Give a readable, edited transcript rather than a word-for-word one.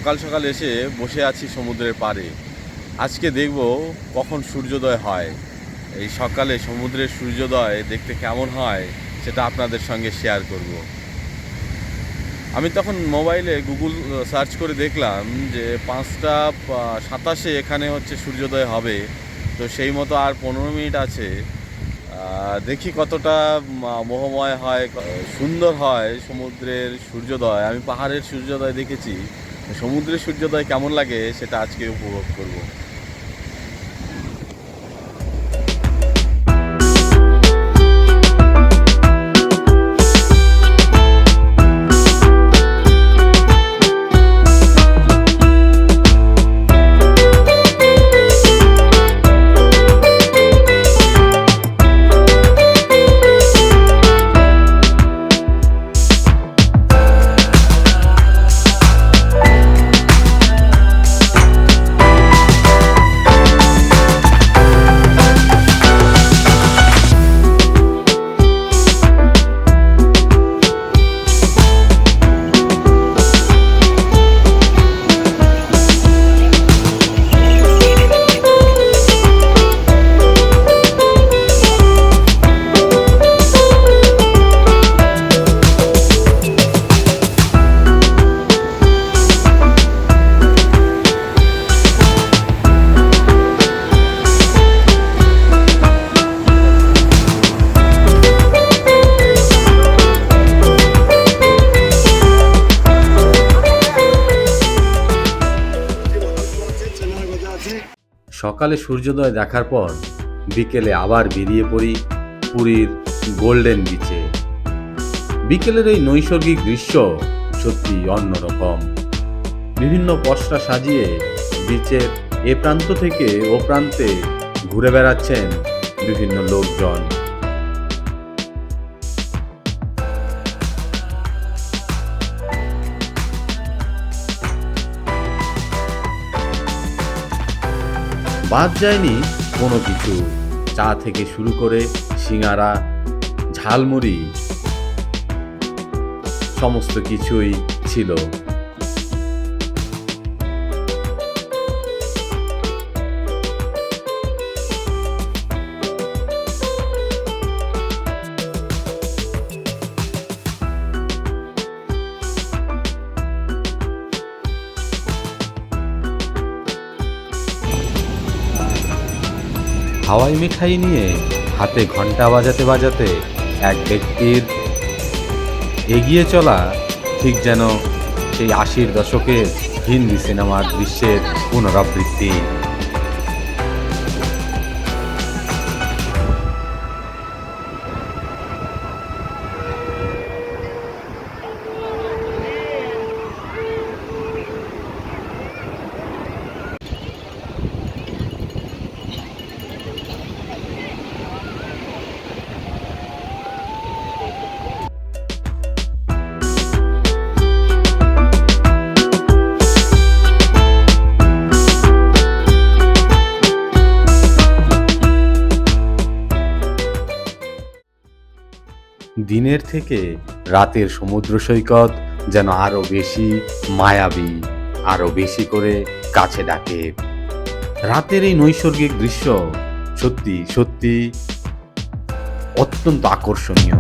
সকাল সকাল এসে বসে আছি সমুদ্রের পাড়ে। আজকে দেখব কখন সূর্যোদয় হয়। এই সকালে সমুদ্রের সূর্যোদয় দেখতে কেমন হয় সেটা আপনাদের সঙ্গে শেয়ার করব। আমি তখন মোবাইলে গুগল সার্চ করে দেখলাম যে 5টা 27 এখানে হচ্ছে সূর্যোদয় হবে। তো সেই মতো আর 15 মিনিট আছে। দেখি কতটা মোহময় হয়, সুন্দর হয় সমুদ্রের সূর্যোদয়। আমি পাহাড়ের সূর্যোদয় দেখেছি, সমুদ্রের সূর্যোদয় কেমন লাগে সেটা আজকে উপভোগ করব। সকালে সূর্যোদয় দেখার পর বিকেলে আবার বেরিয়ে পড়ি পুরীর গোল্ডেন বিচে। বিকেলের এই নৈসর্গিক দৃশ্য সত্যি অন্যরকম। বিভিন্ন পসরা সাজিয়ে বিচের এ প্রান্ত থেকে ও প্রান্তে ঘুরে বেড়াচ্ছেন বিভিন্ন লোকজন। বাদ যায়নি কোনো কিছু, চা থেকে শুরু করে সিঙ্গারা, ঝালমুড়ি সমস্ত কিছুই ছিল। হাওয়াই মিঠাই নিয়ে হাতে ঘন্টা বাজাতে বাজাতে এক ব্যক্তির এগিয়ে চলা ঠিক যেন সেই 80-র দশকের হিন্দি সিনেমার দৃশ্যের পুনরাবৃত্তি। দিনের থেকে রাতের সমুদ্র সৈকত যেন আরো বেশি মায়াবী, আরো বেশি করে কাছে ডাকে। রাতের এই নৈসর্গিক দৃশ্য সত্যি সত্যি অত্যন্ত আকর্ষণীয়।